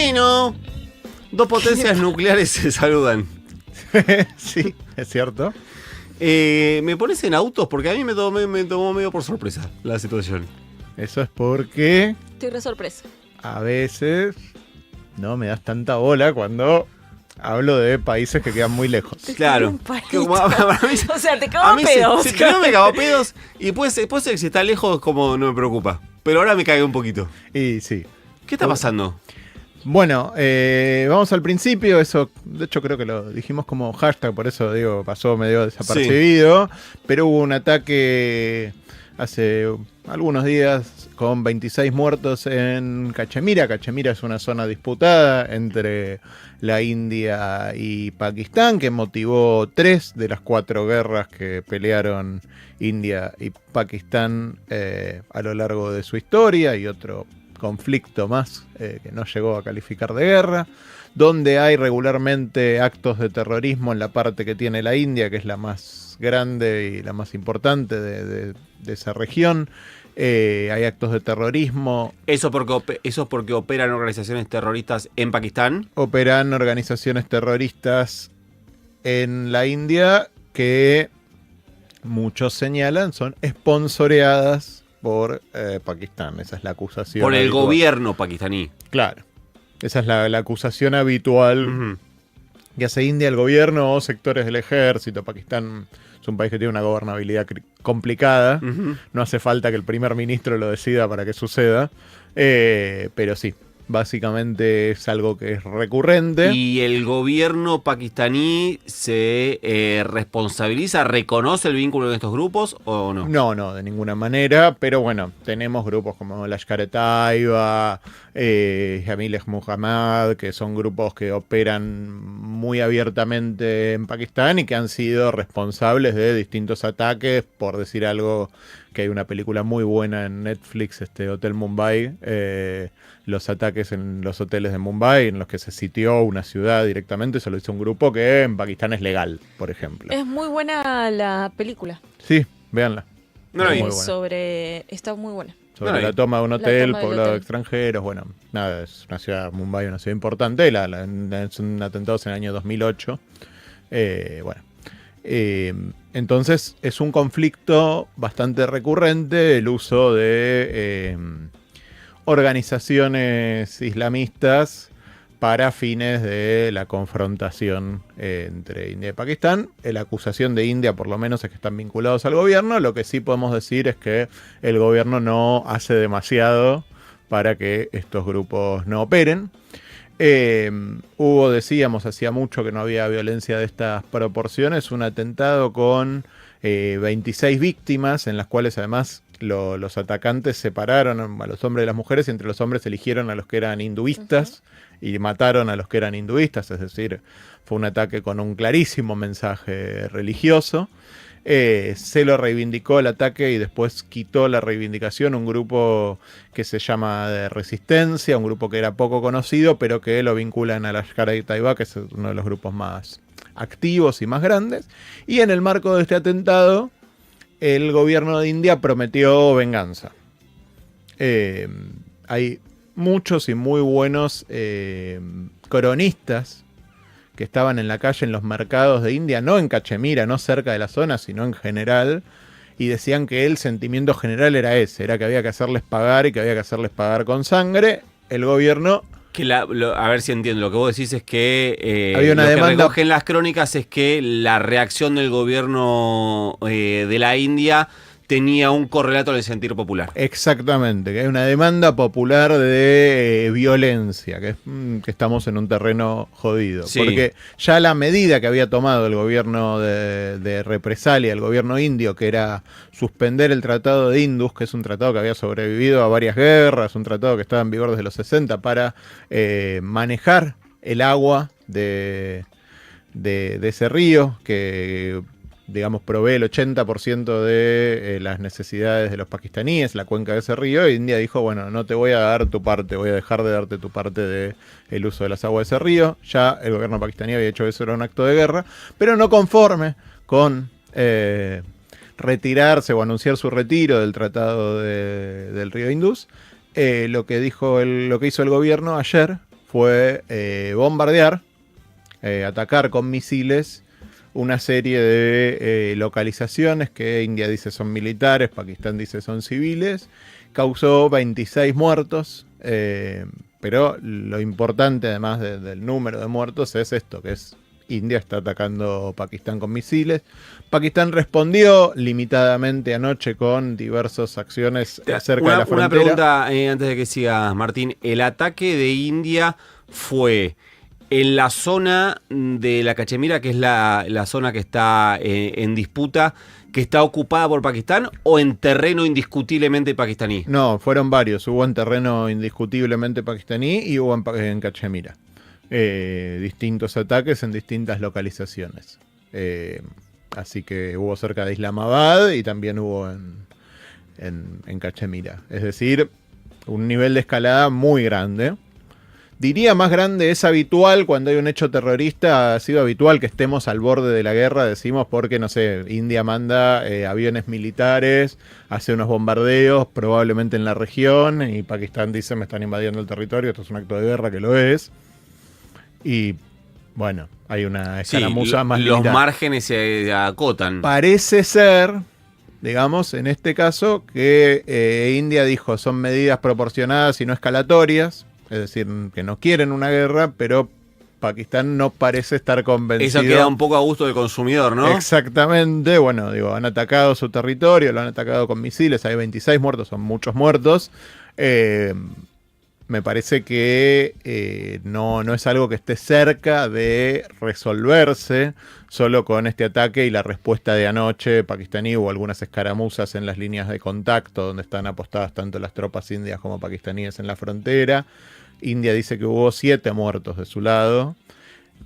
Bueno, dos potencias nucleares se saludan. Sí, es cierto. Me pones en autos porque a mí me tomó medio por sorpresa la situación. Eso es porque Estoy re sorpresa. a veces no me das tanta bola cuando hablo de países que quedan muy lejos. Claro. Un palito. Que como para mí- O sea, te a cago mí a pedos. Si no me cago a pedos y puede ser que si está lejos como no me preocupa. Pero ahora me cagué un poquito. Y sí. ¿Qué está pasando? Bueno, vamos al principio. Eso, de hecho, creo que lo dijimos como hashtag, por eso digo, pasó medio desapercibido. Pero hubo un ataque hace algunos días con 26 muertos en Cachemira. Cachemira es una zona disputada entre la India y Pakistán, que motivó 3 de las 4 guerras que pelearon India y Pakistán a lo largo de su historia, y otro conflicto más que no llegó a calificar de guerra, donde hay regularmente actos de terrorismo en la parte que tiene la India, que es la más grande y la más importante de esa región. Hay actos de terrorismo. ¿Eso porque operan organizaciones terroristas en Pakistán? Operan organizaciones terroristas en la India que muchos señalan son sponsoreadas por Pakistán. Esa es la acusación. Por el habitual. gobierno pakistaní. Claro. Esa es la acusación habitual que hace India, el gobierno o sectores del ejército. Pakistán es un país que tiene una gobernabilidad complicada. No hace falta que el primer ministro lo decida para que suceda. Pero sí, básicamente es algo que es recurrente. ¿Y el gobierno pakistaní se responsabiliza, reconoce el vínculo de estos grupos o no? No, de ninguna manera, pero bueno, tenemos grupos como Lashkar-e-Taiba, Jamil-e-Muhammad, que son grupos que operan muy abiertamente en Pakistán y que han sido responsables de distintos ataques. Por decir algo, que hay una película muy buena en Netflix, Hotel Mumbai, los ataques en los hoteles de Mumbai, en los que se sitió una ciudad directamente, se lo hizo un grupo que en Pakistán es legal, por ejemplo. Es muy buena la película. Sí, véanla. No la vi. Muy buena. Está muy buena. Sobre No la la vi. toma de un hotel toma del poblado de hotel. extranjeros. Bueno, nada, es una ciudad, Mumbai, una ciudad importante. Son atentados en el año 2008. Entonces es un conflicto bastante recurrente el uso de organizaciones islamistas para fines de la confrontación entre India y Pakistán. La acusación de India, por lo menos, es que están vinculados al gobierno. Lo que sí podemos decir es que el gobierno no hace demasiado para que estos grupos no operen. Hubo, decíamos, hacía mucho que no había violencia de estas proporciones, un atentado con 26 víctimas, en las cuales además los atacantes separaron a los hombres de las mujeres, y entre los hombres eligieron a los que eran hinduistas y mataron a los que eran hinduistas, es decir, fue un ataque con un clarísimo mensaje religioso. Se lo reivindicó el ataque y después quitó la reivindicación un grupo que se llama de Resistencia, un grupo que era poco conocido, pero que lo vinculan a Lashkar-e-Taiba, que es uno de los grupos más activos y más grandes. Y en el marco de este atentado, el gobierno de India prometió venganza. Hay muchos y muy buenos cronistas que estaban en la calle, en los mercados de India, no en Cachemira, no cerca de la zona, sino en general, y decían que el sentimiento general era ese, era que había que hacerles pagar y que había que hacerles pagar con sangre. El gobierno... A ver si entiendo, lo que vos decís es que había una lo que demanda... recogen las crónicas es que la reacción del gobierno de la India tenía un correlato en el sentir popular. Exactamente, que hay una demanda popular de violencia, que estamos en un terreno jodido. Sí. Porque ya la medida que había tomado el gobierno de represalia, el gobierno indio, que era suspender el Tratado de Indus, que es un tratado que había sobrevivido a varias guerras, un tratado que estaba en vigor desde los 60 para manejar el agua de ese río, que digamos provee el 80% de las necesidades de los pakistaníes, la cuenca de ese río. Y India dijo, bueno, no te voy a dar tu parte, voy a dejar de darte tu parte del uso de las aguas de ese río. Ya el gobierno pakistaní había hecho eso, era un acto de guerra, pero no conforme con retirarse o anunciar su retiro del tratado del río Indus, lo que hizo el gobierno ayer fue bombardear, atacar con misiles una serie de localizaciones que India dice son militares, Pakistán dice son civiles. Causó 26 muertos, pero lo importante además del número de muertos es esto, que es India está atacando Pakistán con misiles. Pakistán respondió limitadamente anoche con diversas acciones cerca de la frontera. Una pregunta antes de que sigas, Martín. ¿El ataque de India fue en la zona de la Cachemira, que es la zona que está en disputa, que está ocupada por Pakistán, o en terreno indiscutiblemente pakistaní? No, fueron varios. Hubo en terreno indiscutiblemente pakistaní y hubo en Cachemira. Distintos ataques en distintas localizaciones. Así que hubo cerca de Islamabad y también hubo en Cachemira. Es decir, un nivel de escalada muy grande. Diría más grande, es habitual cuando hay un hecho terrorista, ha sido habitual que estemos al borde de la guerra, decimos, porque, no sé, India manda aviones militares, hace unos bombardeos, probablemente en la región, y Pakistán dice, me están invadiendo el territorio, esto es un acto de guerra, que lo es. Y, bueno, hay una escaramuza más los limitada. márgenes se acotan. Parece ser, digamos, en este caso, que India dijo, son medidas proporcionadas y no escalatorias. Es decir, que no quieren una guerra, pero Pakistán no parece estar convencido. Eso queda un poco a gusto del consumidor, ¿no? Exactamente. Bueno, digo, han atacado su territorio, lo han atacado con misiles. Hay 26 muertos, son muchos muertos. Me parece que no es algo que esté cerca de resolverse solo con este ataque y la respuesta de anoche pakistaní. Hubo algunas escaramuzas en las líneas de contacto donde están apostadas tanto las tropas indias como pakistaníes en la frontera. India dice que hubo 7 muertos de su lado.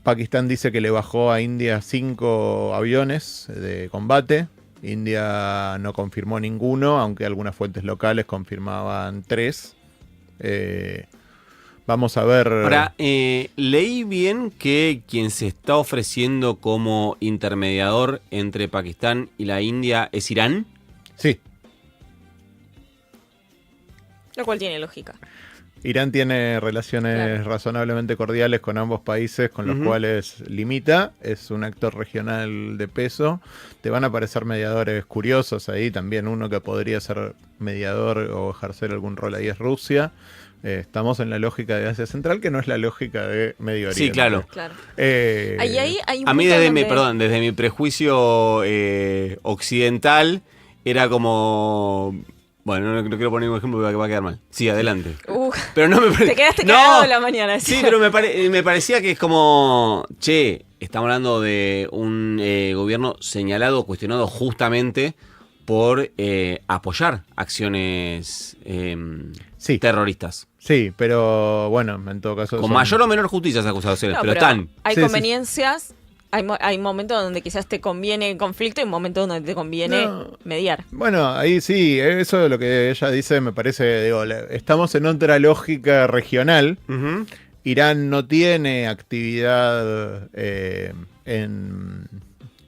Pakistán dice que le bajó a India 5 aviones de combate. India no confirmó ninguno, aunque algunas fuentes locales confirmaban 3. Vamos a ver. Ahora, leí bien que quien se está ofreciendo como intermediador entre Pakistán y la India es Irán. Sí. Lo cual tiene lógica. Irán tiene relaciones razonablemente cordiales con ambos países con los cuales limita. Es un actor regional de peso. Te van a aparecer mediadores curiosos ahí. También uno que podría ser mediador o ejercer algún rol ahí es Rusia. Estamos en la lógica de Asia Central, que no es la lógica de Medio Oriente. Sí, claro. Ahí hay un a mí punto desde mi prejuicio occidental era como... Bueno, no quiero poner ningún ejemplo porque va a quedar mal. Sí, adelante. Pero no me te quedaste cagado en la mañana. Sí, pero me parecía que es como... Che, estamos hablando de un gobierno señalado, cuestionado justamente por apoyar acciones terroristas. Sí, pero bueno, en todo caso... Con mayor o menor justicia esas acusaciones, pero están. Hay conveniencias... Hay momentos donde quizás te conviene conflicto y momentos donde te conviene mediar. Bueno, ahí sí, eso es lo que ella dice, me parece, digo, estamos en otra lógica regional. Irán no tiene actividad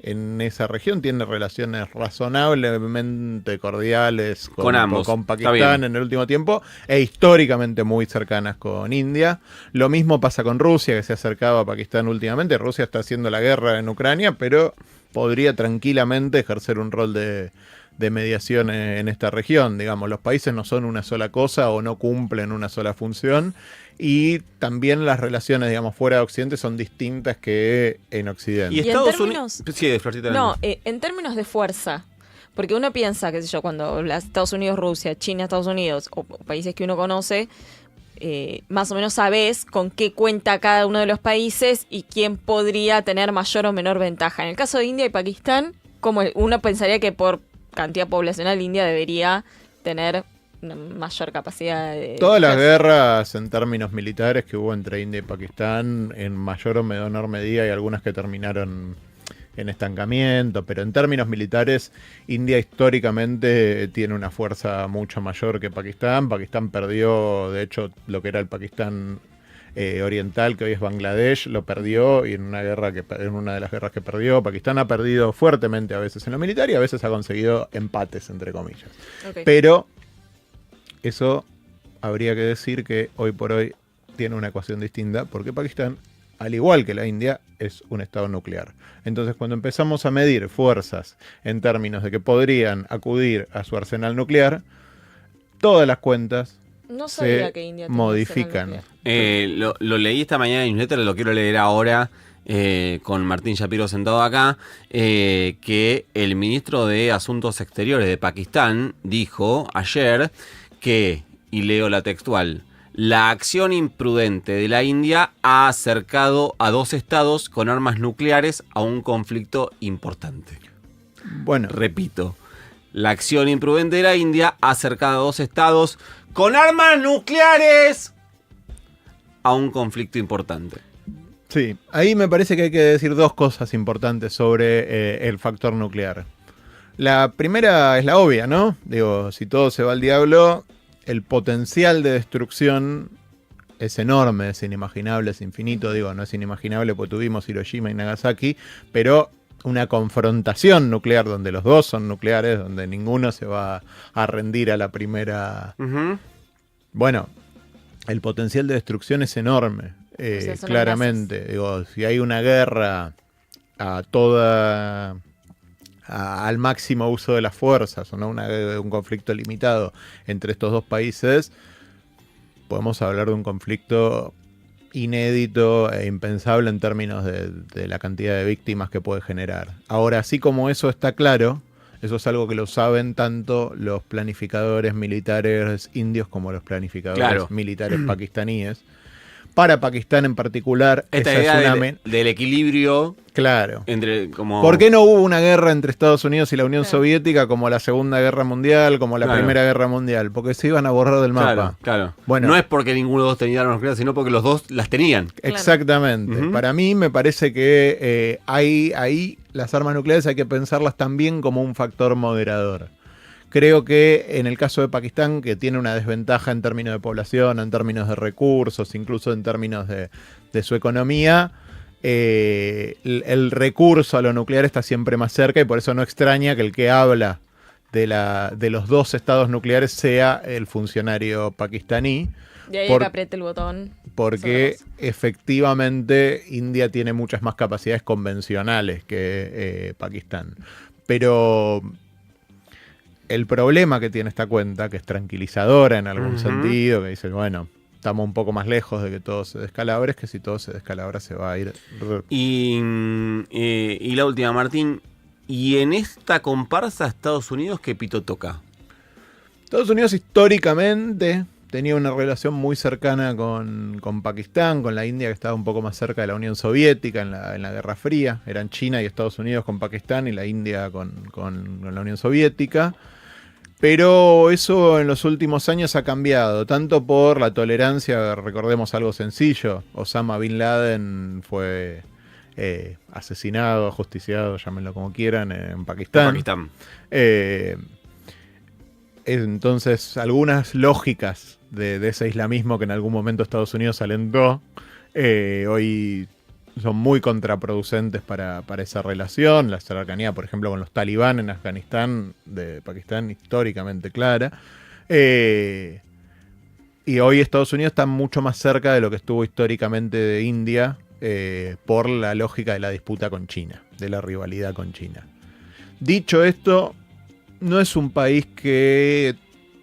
en esa región, tiene relaciones razonablemente cordiales con ambos, con Pakistán en el último tiempo, e históricamente muy cercanas con India. Lo mismo pasa con Rusia, que se ha acercado a Pakistán últimamente. Rusia está haciendo la guerra en Ucrania, pero podría tranquilamente ejercer un rol de mediación en esta región. Digamos, los países no son una sola cosa o no cumplen una sola función. Y también las relaciones, digamos, fuera de Occidente son distintas que en Occidente. ¿Y Estados Unidos? Sí, Florcita. No, en términos de fuerza, porque uno piensa, qué sé yo, cuando Estados Unidos, Rusia, China, Estados Unidos, o países que uno conoce, más o menos sabes con qué cuenta cada uno de los países y quién podría tener mayor o menor ventaja. En el caso de India y Pakistán, como uno pensaría que por cantidad poblacional India debería tener una mayor capacidad de... Todas las guerras en términos militares que hubo entre India y Pakistán, en mayor o menor medida, hay algunas que terminaron en estancamiento, pero en términos militares, India históricamente tiene una fuerza mucho mayor que Pakistán. Pakistán perdió, de hecho, lo que era el Pakistán oriental, que hoy es Bangladesh, lo perdió, y en una de las guerras que perdió, Pakistán ha perdido fuertemente a veces en lo militar y a veces ha conseguido empates, entre comillas. Pero eso habría que decir que hoy por hoy tiene una ecuación distinta, porque Pakistán, al igual que la India, es un estado nuclear. Entonces, cuando empezamos a medir fuerzas en términos de que podrían acudir a su arsenal nuclear, todas las cuentas No sabía se que India tenía arsenal modifican. nuclear. Lo leí esta mañana en newsletter, lo quiero leer ahora con Martín Shapiro sentado acá, que el ministro de Asuntos Exteriores de Pakistán dijo ayer que, y leo la textual, la acción imprudente de la India ha acercado a dos estados con armas nucleares a un conflicto importante. Bueno, Repito, la acción imprudente de la India ha acercado a dos estados con armas nucleares a un conflicto importante. sí, ahí me parece que hay que decir dos cosas importantes sobre el factor nuclear. La primera es la obvia, ¿no? Digo, si todo se va al diablo, el potencial de destrucción es enorme, es inimaginable, es infinito. Digo, no es inimaginable porque tuvimos Hiroshima y Nagasaki, pero una confrontación nuclear donde los dos son nucleares, donde ninguno se va a rendir a la primera... Ujú. Bueno, el potencial de destrucción es enorme, sea, son claramente. Digo, si hay una guerra a toda... al máximo uso de las fuerzas, o no un conflicto limitado entre estos dos países, podemos hablar de un conflicto inédito e impensable en términos de la cantidad de víctimas que puede generar. Ahora, así como eso está claro, eso es algo que lo saben tanto los planificadores militares indios como los planificadores Claro. militares pakistaníes. Para Pakistán en particular, Esta esa idea es una... del equilibrio Claro. entre como... ¿Por qué no hubo una guerra entre Estados Unidos y la Unión Claro. Soviética como la Segunda Guerra Mundial, como la Claro. Primera Guerra Mundial? Porque se iban a borrar del mapa. Claro, claro. Bueno. No es porque ninguno de los dos tenía armas nucleares, sino porque los dos las tenían. Exactamente. Ujú. Para mí me parece que ahí las armas nucleares hay que pensarlas también como un factor moderador. Creo que en el caso de Pakistán, que tiene una desventaja en términos de población, en términos de recursos, incluso en términos de su economía, el recurso a lo nuclear está siempre más cerca y por eso no extraña que el que habla de los dos estados nucleares sea el funcionario pakistaní, De ahí Por- que apriete el botón. porque Eso efectivamente India tiene muchas más capacidades convencionales que Pakistán. Pero el problema que tiene esta cuenta, que es tranquilizadora en algún Ujú. sentido, que dice, bueno, estamos un poco más lejos de que todo se descalabre, es que si todo se descalabra se va a ir... Y la última, Martín. ¿Y en esta comparsa Estados Unidos qué pito toca? Estados Unidos históricamente tenía una relación muy cercana con Pakistán, con la India que estaba un poco más cerca de la Unión Soviética en la Guerra Fría. Eran China y Estados Unidos con Pakistán y la India con la Unión Soviética. Pero eso en los últimos años ha cambiado, tanto por la tolerancia, recordemos algo sencillo, Osama Bin Laden fue asesinado, ajusticiado, llámenlo como quieran, en Pakistán. Pakistán. Entonces, algunas lógicas de ese islamismo que en algún momento Estados Unidos alentó, hoy son muy contraproducentes para esa relación. La cercanía, por ejemplo, con los talibán en Afganistán, de Pakistán, históricamente clara. Y hoy Estados Unidos está mucho más cerca de lo que estuvo históricamente de India, por la lógica de la disputa con China, de la rivalidad con China. Dicho esto, no es un país que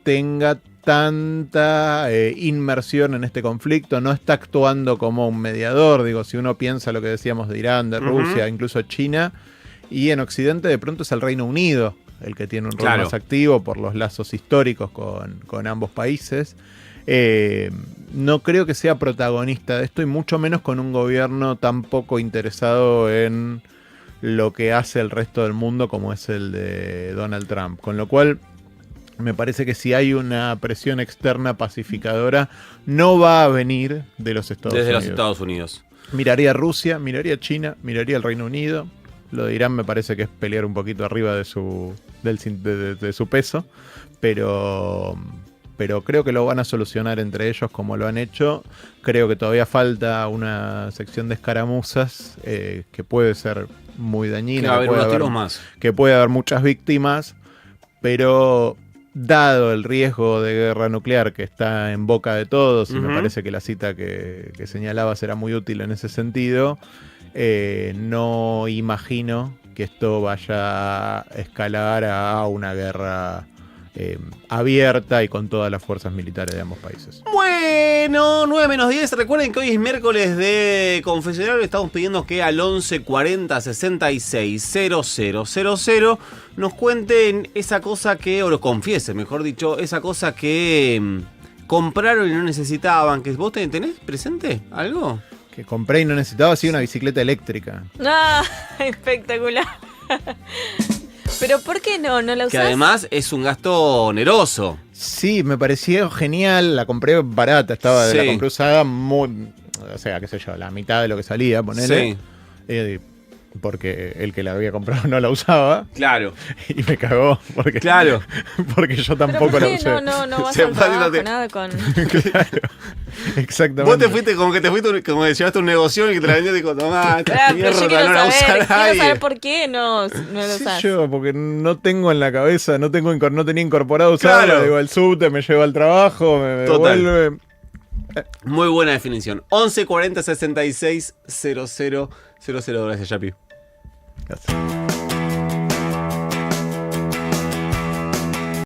tenga tanta inmersión en este conflicto, no está actuando como un mediador. Digo, si uno piensa lo que decíamos de Irán, de Rusia, incluso China, y en Occidente de pronto es el Reino Unido el que tiene un rol Claro. más activo por los lazos históricos con ambos países. No creo que sea protagonista de esto y mucho menos con un gobierno tan poco interesado en lo que hace el resto del mundo como es el de Donald Trump. Con lo cual me parece que si hay una presión externa pacificadora no va a venir de los Estados Desde Unidos. los Estados Unidos. Miraría a Rusia, miraría a China, miraría al Reino Unido. Lo de Irán me parece que es pelear un poquito arriba de su peso, pero creo que lo van a solucionar entre ellos como lo han hecho. Creo que todavía falta una sección de escaramuzas que puede ser muy dañina, Que va a haber puede unos haber- tiros más. que puede haber muchas víctimas, pero dado el riesgo de guerra nuclear que está en boca de todos, y me Ujú. parece que la cita que señalaba será muy útil en ese sentido, no imagino que esto vaya a escalar a una guerra abierta y con todas las fuerzas militares de ambos países. Bueno, 9-10. Recuerden que hoy es miércoles de confesionario. Estamos pidiendo que al 1140 66 000 nos cuenten esa cosa que, o lo confiesen, mejor dicho, esa cosa que compraron y no necesitaban. Que ¿vos tenés presente algo? Que compré y no necesitaba así una bicicleta eléctrica. ¡Ah! Espectacular. Pero ¿por qué no la usás? Que además es un gasto oneroso. Sí, me pareció genial, la compré barata, Sí. la compré usada muy, o sea, qué sé yo, la mitad de lo que salía, ponele. Sí. Porque el que la había comprado no la usaba Claro. y me cagó porque, Claro. porque yo ¿Pero tampoco por la qué usé. no vas Se al trabajo, imagínate. nada con... Claro, exactamente. Vos te fuiste como que como que llevaste un negocio y que te la vendió y dijo, tomá, esta Ah, pero yo mierda quiero no la usa saber, nadie. por qué no lo Sí, usás. yo, porque no tengo en la cabeza, no tenía incorporado usarla, Claro. digo, al subte, me llevo al trabajo, me Total. devuelve. Muy buena definición. 1140 66 00 00. Gracias, Yapi. Gracias.